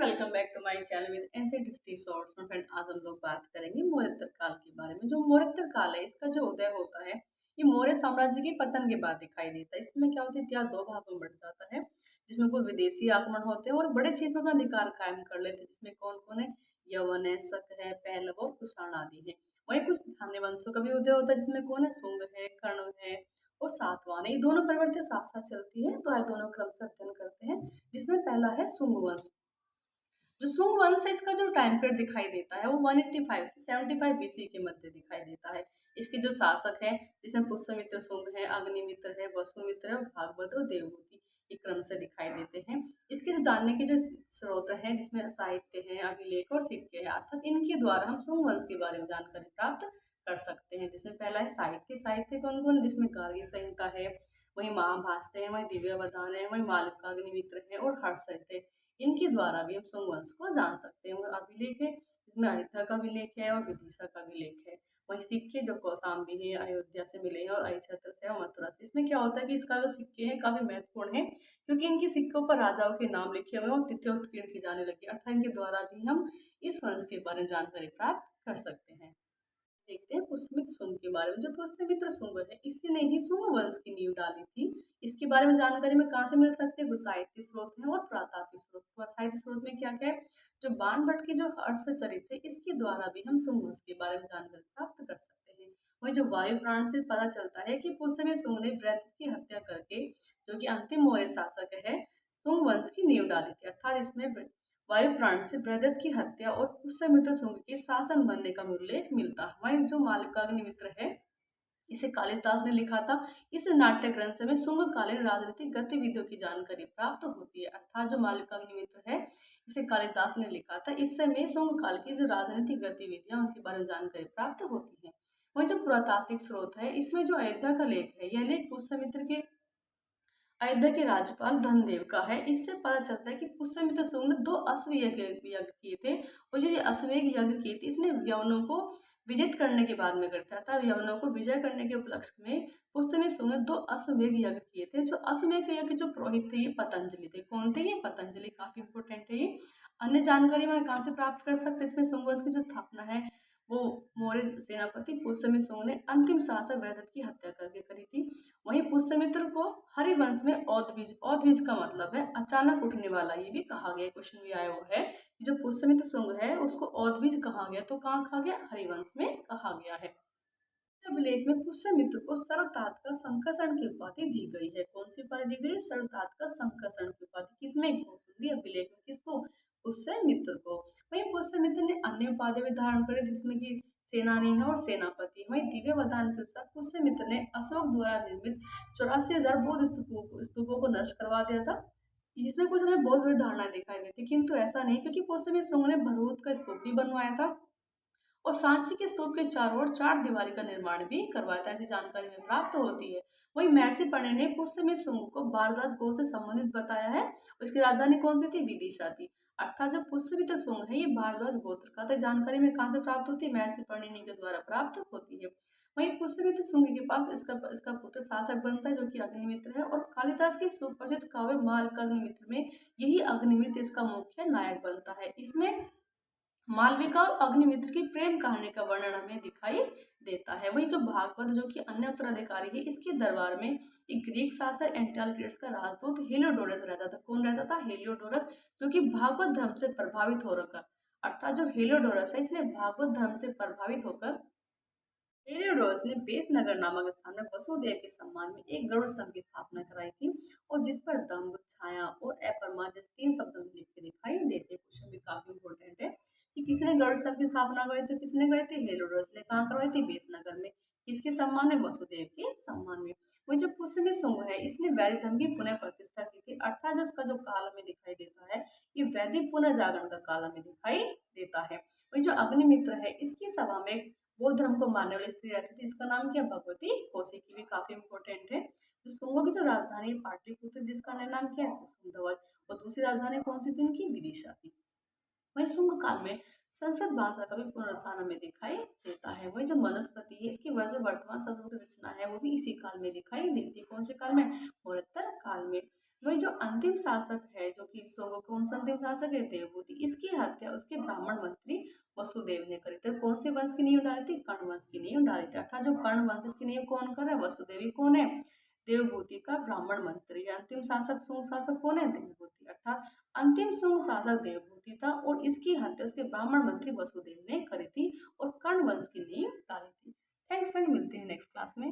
Welcome back to my channel with ancient history shorts. Friend, आज हम लोग बात करेंगे मौर्य काल के बारे में। जो मौर्य काल है, इसका जो उदय होता है ये मौर्य साम्राज्य के पतन के बाद दिखाई देता है। इसमें क्या होता है, इतिहास दो भागों में बढ़ जाता है, जिसमें कोई विदेशी आक्रमण होते हैं और बड़े क्षेत्र में अपना अधिकार कायम कर लेते हैं। जिसमें कौन कौन है, यवन है, शक है, पहलव और कुषाण आदि है। वहीं कुछ स्थानीय वंशों का भी उदय होता है, जिसमें कौन है, शुंग है, कर्ण है और सातवाहन है। ये दोनों प्रवृत्ति साथ साथ चलती है, तो आज दोनों क्रम से अध्ययन करते हैं। जिसमें पहला है शुंग वंश। जो शुंग वंश है, इसका जो टाइम पीरियड दिखाई देता है वो 185 से 75 बीसी के मध्य दिखाई देता है। इसके जो शासक है, जिसमें पुष्यमित्र शुंग है, अग्निमित्र है, वसुमित्र है, भागवत और देवहूति ये क्रम से दिखाई देते हैं। इसके जो जानने के जो स्रोत हैं, जिसमें साहित्य है, अभिलेख और सिक्के हैं, अर्थात इनके द्वारा हम शुंग वंश के बारे में जानकारी प्राप्त कर सकते हैं। जिसमें पहला है साहित्य। साहित्य कौन कौन, जिसमें गार्गी संहिता है, वही महाभाष्य है, वही दिव्यवदान है, वही मालविकाग्निमित्र है और हर्षित है। इनके द्वारा भी हम शुंग वंश को जान सकते हैं। और अभिलेख है, इसमें अयोध्या का अभिलेख है और विदिशा का अभिलेख है। वही सिक्के जो कौशाम्बी है, अयोध्या से मिले हैं और अहिच्छत्र से और मथुरा से। इसमें क्या होता है कि इसका जो सिक्के हैं काफी महत्वपूर्ण है, क्योंकि इनके सिक्कों पर राजाओं के नाम लिखे हुए हैं और तिथि उत्कीर्ण की जाने लगी। अर्थात इनके द्वारा भी हम इस वंश के बारे में जानकारी प्राप्त कर सकते हैं। देखते हैं पुष्यमित्र शुंग के बारे में। जो पुष्यमित्र शुंग है, इसी ने ही शुंग वंश की नींव डाली थी। इसके बारे में जानकारी में कहाँ से मिल सकते हैं, साहित्य स्रोत है और पुरातात्विक स्रोत। साहित्य स्रोत में क्या क्या है, जो बाणभट्ट की जो हर्षचरित है, इसके द्वारा भी हम शुंग वंश के बारे में जानकारी प्राप्त कर सकते हैं। वही जो वायु पुराण से पता चलता है कि पुष्यमित्र शुंग ने वृत्र की हत्या करके, जो कि अंतिम मौर्य शासक है, शुंग वंश की नींव डाली थी। अर्थात इसमें वायु प्राण से बृहदत्त की हत्या और पुष्यमित्र शुंग के शासन बनने का उल्लेख मिलता है। वहीं जो मालविकाग्निमित्र है, इसे कालिदास ने लिखा था। इस नाट्य ग्रंथ में शुंग कालीन राजनीतिक गतिविधियों की जानकारी प्राप्त होती है। अर्थात जो मालविकाग्निमित्र है, इसे कालिदास ने लिखा था। इस समय शुंग काल की जो राजनीतिक गतिविधियां उनके बारे में जानकारी प्राप्त होती है। वहीं जो पुरातात्विक स्रोत है, इसमें जो अयोध्या का लेख है, यह लेख पुष्यमित्र के अयोध्या के राज्यपाल धनदेव का है। इससे पता चलता है कि पुष्यमित्र शुंग ने 2 अश्वमेध यज्ञ किए थे और जो ये अश्वमेध यज्ञ किए थे, इसने यवनों को विजित करने के बाद में करता था। यवनों को विजय करने के उपलक्ष्य में पुष्यमित्र शुंग ने 2 अश्वमेध यज्ञ किए थे। जो अश्वमेध यज्ञ जो पुरोहित थे, ये पतंजलि थे। कौन थे ये? पतंजलि। काफी इंपोर्टेंट है ये। अन्य जानकारी में कहाँ से प्राप्त कर सकते हैं, इसमें शुंग वंश की जो स्थापना है वो मौर्य सेनापति पुष्यमित्र शुंग ने अंतिम शासक बृहदत्त की हत्या करके करी थी। वहीं पुष्यमित्र को हरिवंश में औदबीज, औदबीज का मतलब है अचानक उठने वाला, ये भी कहा गया, क्वेश्चन भी आया हुआ है। जो पुष्यमित्र शुंग है उसको औदबीज कहा गया, तो कहाँ कहा गया? हरिवंश में कहा गया है। अभिलेख में पुष्यमित्र को सर्वतात का संकर्षण की उपाधि दी गई है। कौन सी उपाधि दी गई है? सर्वतात का संकर्षण की उपाधि। किसमें? कौशल्य अभिलेख में। किसको? पुष्यमित्र को। वहीं पुष्यमित्र ने अन्य उपाधि भी धारण करी, जिसमें कि सेनानी है और सेनापति। वहीं दिव्य वदान के अनुसार पुष्यमित्र ने अशोक द्वारा निर्मित 84,000 बौद्ध स्तूपों को नष्ट करवा दिया था। इसमें कुछ हमें बहुत बड़ी धारणा दिखाई देती, किंतु ऐसा नहीं, क्योंकि पुष्यमित्र शुंग ने भरहुत का स्तूप भी बनवाया था और सांची के स्तूप के चारों ओर 4 दीवारी का निर्माण भी करवाया था। ऐसी जानकारी में प्राप्त होती है। वहीं महर्षि पर्ण ने पुष्यमित्र शुंग को भारद्वाज गो से संबंधित बताया है। उसकी राजधानी कौन सी थी? विदिशा थी। अर्थात जो पुष्यमित्र शुंग है, ये भारद्वाज गोत्र का था। जानकारी में कहाँ से प्राप्त होती है? महर्षि पर्ण के द्वारा प्राप्त होती है। वहीं पुष्यमित्र शुंग के पास इसका पुत्र शासक बनता है, जो कि अग्निमित्र है। और कालिदास के सुप्रसिद्ध काव्य मालविकाग्निमित्र में यही अग्निमित्र इसका मुख्य नायक बनता है। इसमें मालविका और अग्निमित्र की प्रेम कहानी का वर्णन हमें दिखाई देता है। वही जो भागवत, जो कि अन्य उत्तराधिकारी है, इसके दरबार में एक ग्रीक शासक एंटालक्रियस का राजदूत हेलियोडोरस रहता था। कौन रहता था? हेलियोडोरस, जो कि भागवत धर्म से प्रभावित हो रखा। अर्थात जो हेलियोडोरस है, इसने भागवत धर्म से प्रभावित होकर हेलियोडोरस ने बेसनगर नामक स्थान में वसुदेव के सम्मान में एक गरुड़ स्तंभ की स्थापना कराई थी, और जिस पर दम्भ, छाया और अपरमा जैसे 3 शब्द में लिखे दिखाई देते। क्वेश्चन भी काफी इंपॉर्टेंट है कि किसने गरुड़ स्तंभ की स्थापना कराई थी? किसने कराई थी? हेलियोडोरस ने। कहाँ करवाई थी? बेसनगर में। किसके सम्मान में? वसुदेव के सम्मान में। वही जो पुष्यमित्र शुंग है, इसने वैदिक धर्म की पुनः प्रतिष्ठा की थी। अर्थात जो उसका जो काल हमें दिखाई देता है, ये वैदिक पुनर्जागरण का काल हमें दिखाई देता है। वही जो अग्निमित्र है, इसकी सभा में बौद्ध धर्म को मानने वाली स्त्री रहती थी। इसका नाम क्या? भगवती कौशिकी। भी काफी इंपॉर्टेंट है। जो शुंगों की जो राजधानी है पाटलिपुत्र, जिसका अन्य नाम क्या है? कुसुमध्वज। और दूसरी राजधानी कौन सी थी इनकी? विदिशा थी। वहीं शुंग काल में संस्कृत भाषा का भी पुनरुत्थान हमें दिखाई देता है। वही जो मनुस्मृति है इसकी जो वर्तमान शब्दों की रचना है वो भी इसी काल में दिखाई देती है। कौन से काल में? मौर्योत्तर काल में। वही जो अंतिम शासक है जो कि कौन सा अंतिम शासक है? देवभूति। इसकी हत्या उसके ब्राह्मण मंत्री वसुदेव ने करी थी। कौन से वंश की नींव डाली थी? कर्ण वंश की नींव डाली थी। अर्थात जो कर्ण वंश की नींव कौन कर रहा है? वसुदेव ही कौन है? देवभूति का ब्राह्मण मंत्री। अंतिम शासक शुंग शासक कौन है? देवभूति। अर्थात अंतिम शुंग शासक देवभूति था और इसकी हत्या उसके ब्राह्मण मंत्री वसुदेव ने करी थी और कर्ण वंश की नींव डाली थी। थैंक्स फ्रेंड, मिलते हैं नेक्स्ट क्लास में।